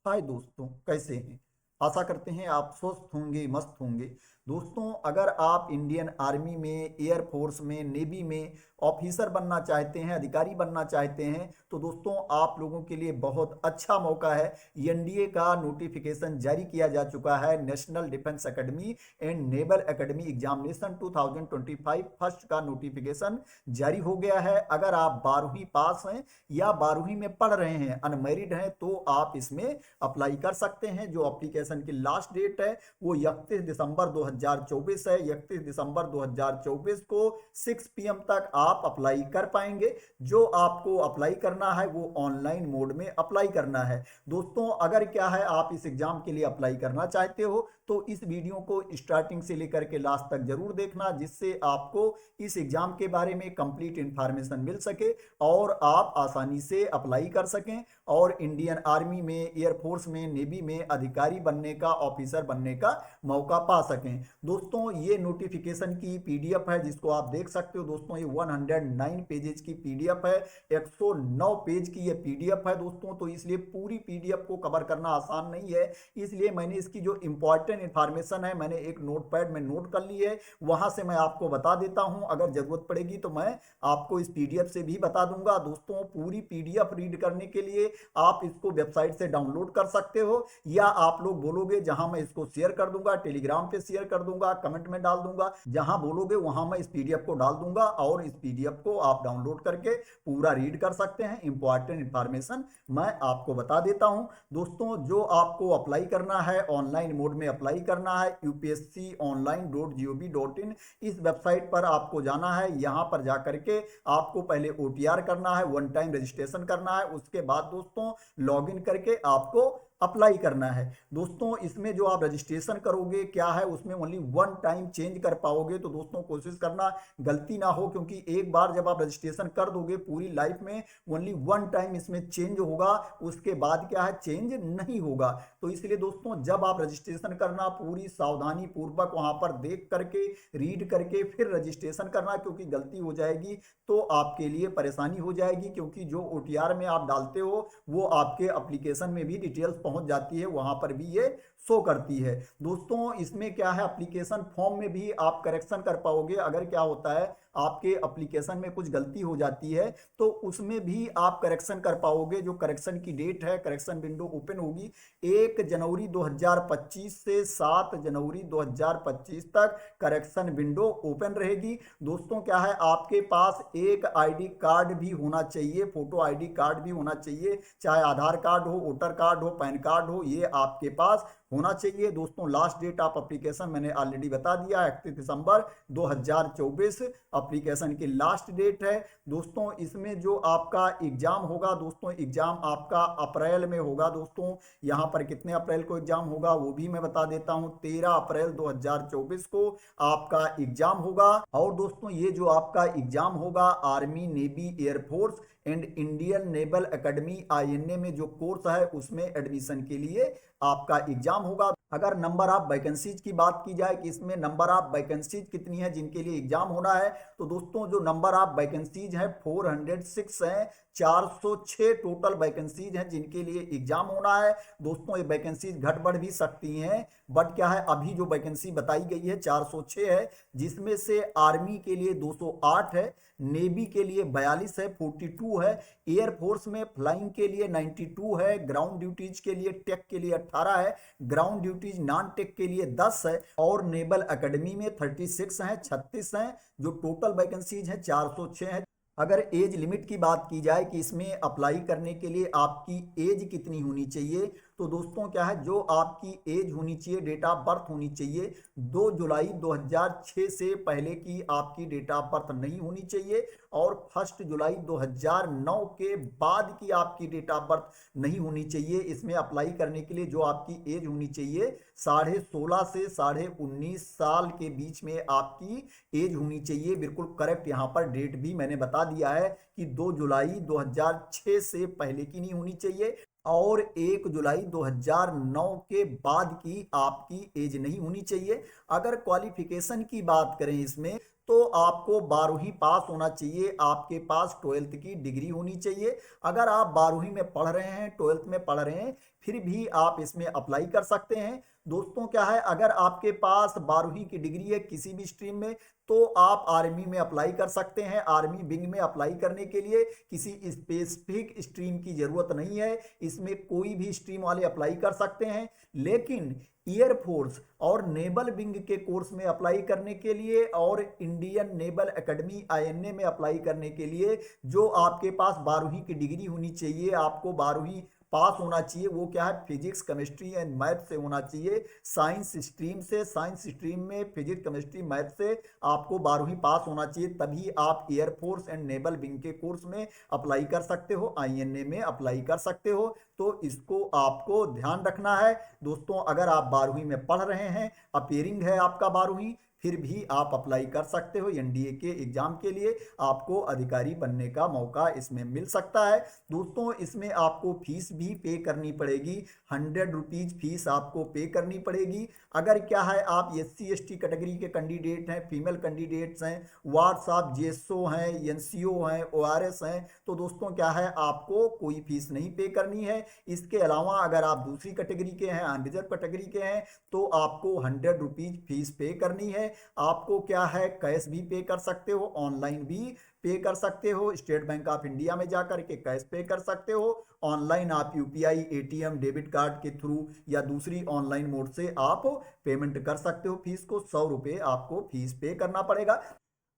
हाय दोस्तों, कैसे हैं। आशा करते हैं आप स्वस्थ होंगे, मस्त होंगे। दोस्तों, अगर आप इंडियन आर्मी में, एयर फोर्स में, नेवी में ऑफिसर बनना चाहते हैं, अधिकारी बनना चाहते हैं, तो दोस्तों आप लोगों के लिए बहुत अच्छा मौका है। एनडीए का नोटिफिकेशन जारी किया जा चुका है। National defence academy and naval academy examination 2025 first का नोटिफिकेशन जारी हो गया है। अगर आप 12वीं पास हैं या 12वीं में पढ़ रहे हैं, अनमेरिड हैं, तो आप इसमें अप्लाई कर सकते हैं। जो एप्लीकेशन की लास्ट डेट है वो 31 दिसंबर 2024 है। 31 दिसंबर 2024 को 6 PM तक आप अप्लाई कर पाएंगे। जो आपको अप्लाई करना है वो ऑनलाइन मोड में अप्लाई करना है। दोस्तों, अगर क्या है आप इस एग्जाम के लिए अप्लाई करना चाहते हो तो इस वीडियो को स्टार्टिंग से लेकर के लास्ट तक जरूर देखना, जिससे आपको इस एग्जाम के बारे में कंप्लीट इंफॉर्मेशन मिल सके और आप आसानी से अप्लाई कर सकें और इंडियन आर्मी में, एयरफोर्स में, नेवी में अधिकारी बनने का, ऑफिसर बनने का मौका पा सकें। दोस्तों, ये नोटिफिकेशन की पीडीएफ है जिसको आप देख सकते हो। दोस्तों, ये 109 पेजेस की पीडीएफ है। 109 पेज की ये पीडीएफ है दोस्तों, तो इसलिए पूरी पीडीएफ को कवर करना आसान नहीं है। इसलिए मैंने इसकी जो इंपॉर्टेंट इंफॉर्मेशन है मैंने एक नोटपैड में नोट कर ली है, वहां से मैं आपको बता देता हूं। अगर जरूरत पड़ेगी तो मैं आपको इस पीडीएफ से भी बता दूंगा। दोस्तों, पूरी पीडीएफ रीड करने के लिए आप इसको वेबसाइट से डाउनलोड कर सकते हो, या आप लोग बोलोगे जहां मैं इसको शेयर कर दूंगा, टेलीग्राम पे शेयर कर दूंगा, कमेंट में डाल दूंगा, जहां बोलोगे वहां मैं इस पीडीएफ को डाल दूंगा और इस पीडीएफ को आप डाउनलोड करके पूरा रीड कर सकते हैं। इंपॉर्टेंट इंफॉर्मेशन मैं आपको बता देता हूं। दोस्तों, जो आपको अप्लाई करना है, ऑनलाइन मोड में अप्लाई करना है, upsconline.gov.in इस वेबसाइट पर आपको जाना है। यहां पर जाकर के आपको पहले ओटीआर करना है, वन टाइम रजिस्ट्रेशन करना है। उसके बाद दोस्तों लॉगिन करके आपको अप्लाई करना है। दोस्तों, इसमें जो आप रजिस्ट्रेशन करोगे क्या है, उसमें ओनली वन टाइम चेंज कर पाओगे। तो दोस्तों कोशिश करना गलती ना हो, क्योंकि एक बार जब आप रजिस्ट्रेशन कर दोगे पूरी लाइफ में ओनली वन टाइम इसमें चेंज होगा, उसके बाद क्या है चेंज नहीं होगा। तो इसलिए दोस्तों जब आप रजिस्ट्रेशन करना पूरी सावधानी पूर्वक वहां पर देख करके, रीड करके फिर रजिस्ट्रेशन करना, क्योंकि गलती हो जाएगी तो आपके लिए परेशानी हो जाएगी। क्योंकि जो ओटीआर में आप डालते हो वो आपके एप्लीकेशन में भी डिटेल्स पहुंच जाती है, वहां पर भी ये शो करती है। दोस्तों, इसमें क्या है एप्लीकेशन फॉर्म में भी आप करेक्शन कर पाओगे। अगर क्या होता है आपके एप्लीकेशन में कुछ गलती हो जाती है तो उसमें भी आप करेक्शन कर पाओगे। जो करेक्शन की डेट है, करेक्शन विंडो ओपन होगी 1 जनवरी 2025 से 7 जनवरी 2025 तक करेक्शन विंडो ओपन रहेगी। दोस्तों, क्या है आपके पास एक आईडी कार्ड भी होना चाहिए, फोटो आईडी कार्ड भी होना चाहिए, चाहे आधार कार्ड हो, वोटर कार्ड हो, पैन कार्ड हो, ये आपके पास होना चाहिए। दोस्तों, लास्ट डेट ऑफ एप्लीकेशन मैंने ऑलरेडी बता दिया, 31 दिसंबर 2024 एप्लीकेशन की लास्ट डेट है। दोस्तों, इसमें जो आपका एग्जाम होगा, दोस्तों एग्जाम आपका अप्रैल में होगा। दोस्तों, यहाँ पर कितने अप्रैल को एग्जाम होगा वो भी मैं बता देता हूँ। 13 अप्रैल 2024 को आपका एग्जाम होगा। और दोस्तों, ये जो आपका एग्जाम होगा army, navy, air force and Indian naval academy INA में जो कोर्स है उसमें एडमिशन के लिए आपका एग्जाम होगा। अगर नंबर ऑफ वैकेंसीज की बात की जाए कि इसमें नंबर ऑफ वैकेंसीज कितनी है जिनके लिए एग्जाम होना है, तो दोस्तों जो नंबर ऑफ वैकेंसीज है 406 है। 406 टोटल वैकेंसीज हैं जिनके लिए एग्जाम होना है। दोस्तों, ये वैकेंसीज घट बढ़ भी सकती हैं, बट क्या है अभी जो वैकेंसी बताई गई है 406 है, जिसमें से आर्मी के लिए 208 है, नेवी के लिए 42 है, 42 है, एयरफोर्स में फ्लाइंग के लिए 92 है, ग्राउंड ड्यूटीज के लिए टेक के लिए 18 है, ग्राउंड ड्यूटीज नॉन टेक के लिए 10 है, और नेवल एकेडमी में 36 है, 36 है। जो टोटल वैकेंसीज है 406 है। अगर एज लिमिट की बात की जाए कि इसमें अप्लाई करने के लिए आपकी एज कितनी होनी चाहिए, तो दोस्तों क्या है जो आपकी एज होनी चाहिए, डेट ऑफ बर्थ होनी चाहिए, 2 जुलाई 2006 से पहले की आपकी डेट ऑफ बर्थ नहीं होनी चाहिए, और 1 जुलाई 2009 के बाद की आपकी डेट ऑफ बर्थ नहीं होनी चाहिए। इसमें अप्लाई करने के लिए जो आपकी एज होनी चाहिए 16.5 से 19.5 साल के बीच में आपकी एज होनी चाहिए। बिल्कुल करेक्ट, यहाँ पर डेट भी मैंने बता दिया है कि 2 जुलाई 2006 से पहले की नहीं होनी चाहिए और 1 जुलाई 2009 के बाद की आपकी एज नहीं होनी चाहिए। अगर क्वालिफिकेशन की बात करें इसमें, तो आपको 12वीं पास होना चाहिए, आपके पास 12th की डिग्री होनी चाहिए। अगर आप 12वीं में पढ़ रहे हैं, 12th में पढ़ रहे हैं, फिर भी आप इसमें अप्लाई कर सकते हैं। दोस्तों क्या है, अगर आपके पास 12वीं की डिग्री है किसी भी स्ट्रीम में, तो आप आर्मी में अप्लाई कर सकते हैं। आर्मी विंग में अप्लाई करने के लिए किसी स्पेसिफिक स्ट्रीम की ज़रूरत नहीं है, इसमें कोई भी स्ट्रीम वाले अप्लाई कर सकते हैं। लेकिन एयरफोर्स और नेवल विंग के कोर्स में अप्लाई करने के लिए और इंडियन नेवल एकेडमी आईएनए में अप्लाई करने के लिए जो आपके पास 12वीं की डिग्री होनी चाहिए, आपको 12वीं पास होना चाहिए। वो क्या है, फिजिक्स केमिस्ट्री एंड मैथ से होना चाहिए, साइंस स्ट्रीम से। साइंस स्ट्रीम में फिजिक्स केमिस्ट्री मैथ से आपको 12वीं पास होना चाहिए, तभी आप एयरफोर्स एंड नेवल विंग के कोर्स में अप्लाई कर सकते हो, आईएनए में अप्लाई कर सकते हो। तो इसको आपको ध्यान रखना है दोस्तों। अगर आप 12वीं में पढ़ रहे हैं, अपेयरिंग है आपका 12वीं, फिर भी आप अप्लाई कर सकते हो एनडीए के एग्जाम के लिए, आपको अधिकारी बनने का मौका इसमें मिल सकता है। दोस्तों इसमें आपको फीस भी पे करनी पड़ेगी, 100 रुपीज़ फीस आपको पे करनी पड़ेगी। अगर क्या है, आप SC ST कैटेगरी के कैंडिडेट हैं, फीमेल कैंडिडेट्स हैं, वार्ड्स ऑफ जेएसओ हैं, एनसीओ हैं, ORS हैं, तो दोस्तों क्या है, आपको कोई फीस नहीं पे करनी है। इसके अलावा अगर आप दूसरी कैटेगरी के हैं, अनरिजर्व कैटेगरी के हैं, तो आपको 100 रुपीज़ फीस पे करनी है। आपको क्या है, कैश भी पे कर सकते हो, ऑनलाइन भी पे कर सकते हो, स्टेट बैंक ऑफ इंडिया में जाकर के कैश पे कर सकते हो, ऑनलाइन आप यूपीआई, ATM, डेबिट कार्ड के थ्रू या दूसरी ऑनलाइन मोड से आप पेमेंट कर सकते हो। फीस को 100 रुपये आपको फीस पे करना पड़ेगा।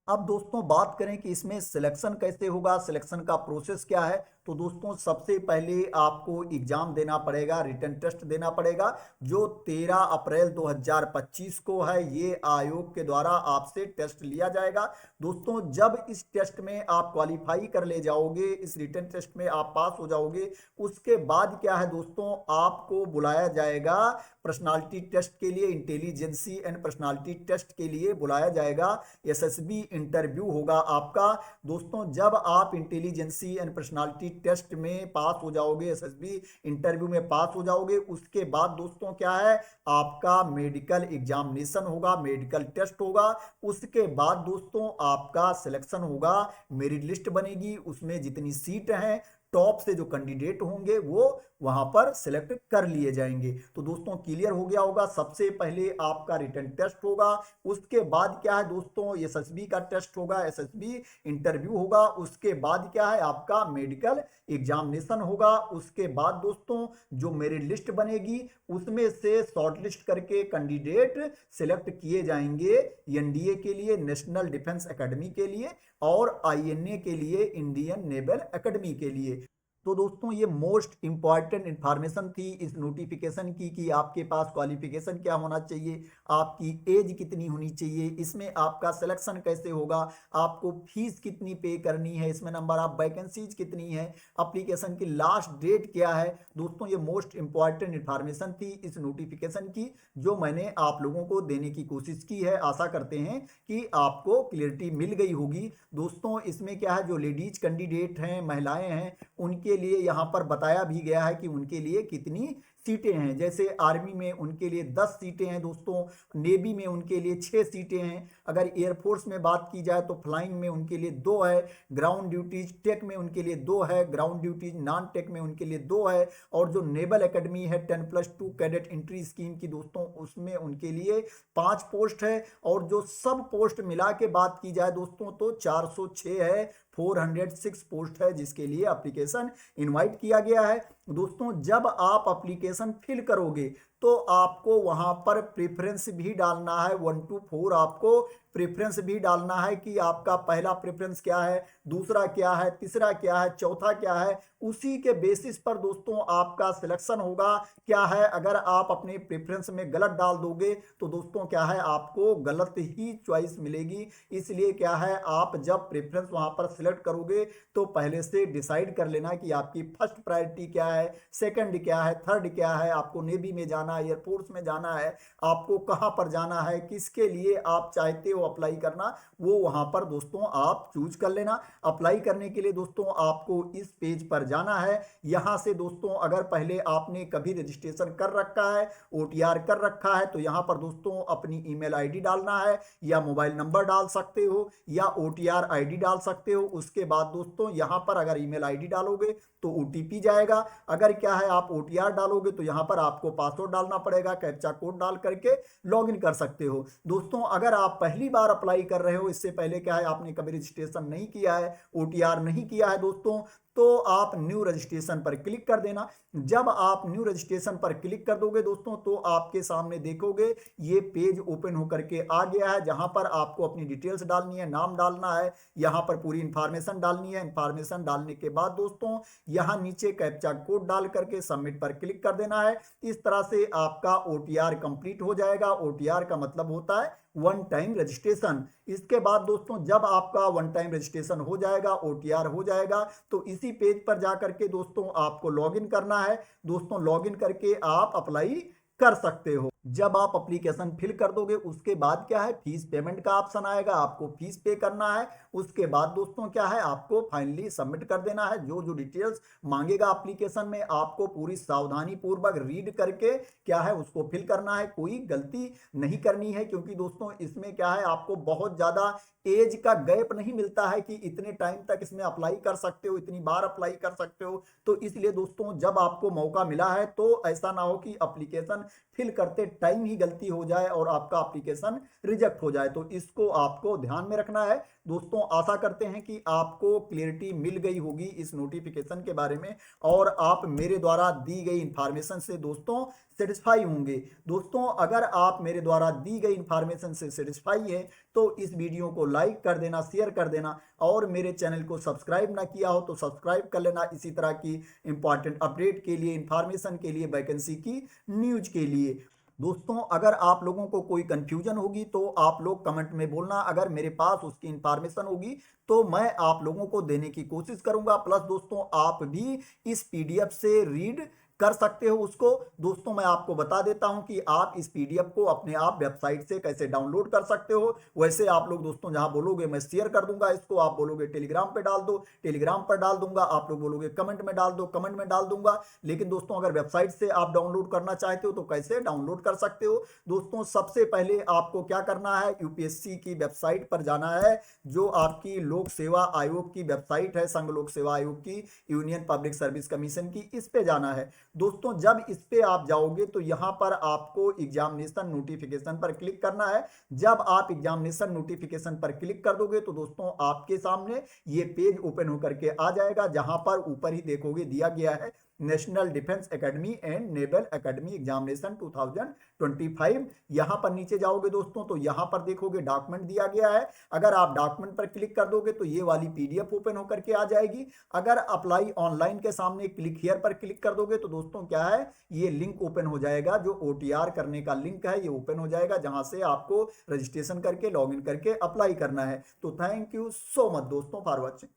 अब दोस्तों बात करें कि इसमें सिलेक्शन कैसे होगा, सिलेक्शन का प्रोसेस क्या है, तो दोस्तों सबसे पहले आपको एग्जाम देना पड़ेगा, रिटन टेस्ट देना पड़ेगा, जो 13 अप्रैल 2025 को है। ये आयोग के द्वारा आपसे टेस्ट लिया जाएगा। दोस्तों जब इस टेस्ट में आप क्वालिफाई कर ले जाओगे, इस रिटन टेस्ट में आप पास हो जाओगे, उसके बाद क्या है दोस्तों, आपको बुलाया जाएगा पर्सनालिटी टेस्ट के लिए, इंटेलिजेंसी एंड पर्सनालिटी टेस्ट के लिए बुलाया जाएगा। SSB इंटरव्यू होगा आपका। दोस्तों जब आप इंटेलिजेंसी एंड पर्सनालिटी टेस्ट में पास हो जाओगे, SSB इंटरव्यू में पास हो जाओगे, उसके बाद दोस्तों क्या है, आपका मेडिकल एग्जामिनेशन होगा, मेडिकल टेस्ट होगा। उसके बाद दोस्तों आपका सिलेक्शन होगा, मेरिट लिस्ट बनेगी, उसमें जितनी सीट हैं, टॉप से जो कैंडिडेट होंगे वो वहां पर सिलेक्ट कर लिए जाएंगे। तो दोस्तों क्लियर हो गया होगा। सबसे पहले आपका रिटन टेस्ट होगा, उसके बाद क्या है दोस्तों, SSB का टेस्ट होगा, SSB इंटरव्यू होगा, उसके बाद क्या है, आपका मेडिकल एग्जामिनेशन होगा। उसके बाद दोस्तों जो मेरिट लिस्ट बनेगी, उसमें से शॉर्टलिस्ट करके कैंडिडेट सिलेक्ट किए जाएंगे एनडीए के लिए, नेशनल डिफेंस एकेडमी के लिए, और आईएनए के लिए, इंडियन नेवल एकेडमी के लिए। तो दोस्तों ये मोस्ट इंपॉर्टेंट इंफॉर्मेशन थी इस नोटिफिकेशन की, कि आपके पास क्वालिफिकेशन क्या होना चाहिए, आपकी एज कितनी होनी चाहिए, इसमें आपका सिलेक्शन कैसे होगा, आपको फीस कितनी पे करनी है, इसमें नंबर ऑफ वैकेंसीज कितनी है, एप्लीकेशन की लास्ट डेट क्या है। दोस्तों ये मोस्ट इंपॉर्टेंट इंफॉर्मेशन थी इस नोटिफिकेशन की, जो मैंने आप लोगों को देने की कोशिश की है। आशा करते हैं कि आपको क्लियरिटी मिल गई होगी। दोस्तों इसमें क्या है, जो लेडीज कैंडिडेट हैं, महिलाएं हैं, उनके लिए यहाँ पर बताया भी गया है कि उनके लिए कितनी सीटें हैं। जैसे आर्मी में उनके लिए 10 सीटें हैं दोस्तों, नेवी में उनके लिए 6 सीटें हैं, अगर एयरफोर्स में बात की जाए तो फ्लाइंग में उनके लिए 2 है, ग्राउंड ड्यूटीज टेक में उनके लिए 2 है, ग्राउंड ड्यूटीज नॉन टेक में उनके लिए 2 है, और जो नेवल एकेडमी है 10+2 कैडेट एंट्री स्कीम की दोस्तों, उसमें उनके लिए 5 पोस्ट है, और जो सब पोस्ट मिला के बात की जाए दोस्तों तो 406 है, 406 पोस्ट है, जिसके लिए एप्लीकेशन इनवाइट किया गया है। दोस्तों जब आप एप्लीकेशन फिल करोगे तो आपको वहां पर प्रेफरेंस भी डालना है, 1 to 4 आपको प्रेफरेंस भी डालना है कि आपका पहला प्रेफरेंस क्या है, दूसरा क्या है, तीसरा क्या है, चौथा क्या है। उसी के बेसिस पर दोस्तों आपका सिलेक्शन होगा। क्या है, अगर आप अपने प्रेफरेंस में गलत डाल दोगे तो दोस्तों क्या है, आपको गलत ही चॉइस मिलेगी। इसलिए क्या है, आप जब प्रेफरेंस वहां पर सिलेक्ट करोगे तो पहले से डिसाइड कर लेना कि आपकी फर्स्ट प्रायोरिटी क्या है, सेकंड क्या है, थर्ड क्या है, आपको नेवी में जाना है, एयरफोर्स में जाना है, आपको कहाँ पर जाना है, किसके लिए आप चाहते हो अप्लाई करना, वो वहाँ पर दोस्तों आप चूज कर लेना। अप्लाई करने के लिए दोस्तों आपको इस पेज पर जाना है। यहाँ से दोस्तों अगर पहले आपने कभी रजिस्ट्रेशन कर रखा है, ओटीआर कर रखा है, तो यहाँ पर दोस्तों अपनी ईमेल आईडी डालना है या मोबाइल नंबर डाल सकते हो या ओटीआर आईडी डाल सकते हो। उसके बाद दोस्तों यहाँ पर अगर ईमेल आईडी डालोगे तो ओटीपी जाएगा, अगर क्या है आप ओटीआर डालोगे तो यहाँ पर आपको पासवर्ड डालना पड़ेगा, कैप्चा कोड डाल करके लॉगिन कर सकते हो। दोस्तों अगर आप पहली बार अप्लाई कर रहे हो, इससे पहले क्या है आपने कभी रजिस्ट्रेशन नहीं किया है, ओटीआर नहीं किया है दोस्तों, तो आप न्यू रजिस्ट्रेशन पर क्लिक कर देना। जब आप न्यू रजिस्ट्रेशन पर क्लिक कर दोगे दोस्तों तो आपके सामने देखोगे ये पेज ओपन होकर के आ गया है, जहां पर आपको अपनी डिटेल्स डालनी है, नाम डालना है, यहां पर पूरी इंफॉर्मेशन डालनी है। इंफॉर्मेशन डालने के बाद दोस्तों यहां नीचे कैप्चा कोड डाल करके सबमिट पर क्लिक कर देना है। इस तरह से आपका ओटीआर कंप्लीट हो जाएगा। ओटीआर का मतलब होता है वन टाइम रजिस्ट्रेशन। इसके बाद दोस्तों जब आपका वन टाइम रजिस्ट्रेशन हो जाएगा, ओटीआर हो जाएगा, तो इसी पेज पर जाकर के दोस्तों आपको लॉगिन करना है। दोस्तों लॉगिन करके आप अप्लाई कर सकते हो। जब आप एप्लीकेशन फिल कर दोगे उसके बाद क्या है फीस पेमेंट का ऑप्शन आएगा, आपको फीस पे करना है। उसके बाद दोस्तों क्या है आपको फाइनली सबमिट कर देना है। जो जो डिटेल्स मांगेगा एप्लीकेशन में आपको पूरी सावधानी पूर्वक रीड करके क्या है उसको फिल करना है, कोई गलती नहीं करनी है, क्योंकि दोस्तों इसमें क्या है आपको बहुत ज्यादा एज का गैप नहीं मिलता है कि इतने टाइम तक इसमें अप्लाई कर सकते हो, इतनी बार अप्लाई कर सकते हो। तो इसलिए दोस्तों जब आपको मौका मिला है तो ऐसा ना हो कि एप्लीकेशन फिल करते टाइम ही गलती हो जाए और आपका एप्लीकेशन रिजेक्ट हो जाए, तो इसको आपको ध्यान में रखना है। दोस्तों आशा करते हैं कि आपको क्लियरिटी मिल गई होगी इस नोटिफिकेशन के बारे में और आप मेरे द्वारा दी गई इंफॉर्मेशन से दोस्तों सेटिस्फाई होंगे। दोस्तों अगर आप मेरे द्वारा दी गई इंफॉर्मेशन से सेटिस्फाई है तो इस वीडियो को लाइक कर देना, शेयर कर देना और मेरे चैनल को सब्सक्राइब ना किया हो तो सब्सक्राइब कर लेना इसी तरह की इंपॉर्टेंट अपडेट के लिए, इंफॉर्मेशन के लिए, वैकेंसी की न्यूज के लिए। दोस्तों अगर आप लोगों को कोई कंफ्यूजन होगी तो आप लोग कमेंट में बोलना, अगर मेरे पास उसकी इंफॉर्मेशन होगी तो मैं आप लोगों को देने की कोशिश करूंगा। प्लस दोस्तों आप भी इस पीडीएफ से रीड कर सकते हो उसको। दोस्तों मैं आपको बता देता हूं कि आप इस पीडीएफ को अपने आप वेबसाइट से कैसे डाउनलोड कर सकते हो। वैसे आप लोग दोस्तों जहां बोलोगे मैं शेयर कर दूंगा इसको, आप बोलोगे टेलीग्राम पे डाल दो, टेलीग्राम पर डाल दूंगा, आप लोग बोलोगे कमेंट में डाल दो, कमेंट में डाल दूंगा। लेकिन दोस्तों अगर वेबसाइट से आप डाउनलोड करना चाहते हो तो कैसे डाउनलोड कर सकते हो। दोस्तों सबसे पहले आपको क्या करना है, यूपीएससी की वेबसाइट पर जाना है, जो आपकी लोक सेवा आयोग की वेबसाइट है, संघ लोक सेवा आयोग की, यूनियन पब्लिक सर्विस कमीशन की, इस पे जाना है। दोस्तों जब इस पे आप जाओगे तो यहां पर आपको एग्जामिनेशन नोटिफिकेशन पर क्लिक करना है। जब आप एग्जामिनेशन नोटिफिकेशन पर क्लिक कर दोगे तो दोस्तों आपके सामने ये पेज ओपन होकर के आ जाएगा, जहां पर ऊपर ही देखोगे दिया गया है national defence academy and naval academy examination 2025। यहां पर नीचे जाओगे दोस्तों तो यहां पर देखोगे डॉक्यूमेंट दिया गया है। अगर आप डॉक्यूमेंट पर क्लिक कर दोगे तो ये वाली पीडीएफ ओपन होकर के आ जाएगी। अगर अप्लाई ऑनलाइन के सामने क्लिक हियर पर क्लिक कर दोगे तो दोस्तों क्या है ये लिंक ओपन हो जाएगा, जो ओटीआर करने का लिंक है ये ओपन हो जाएगा, जहां से आपको रजिस्ट्रेशन करके लॉगिन करके अप्लाई करना है। तो थैंक यू सो मच दोस्तों फॉर वॉचिंग।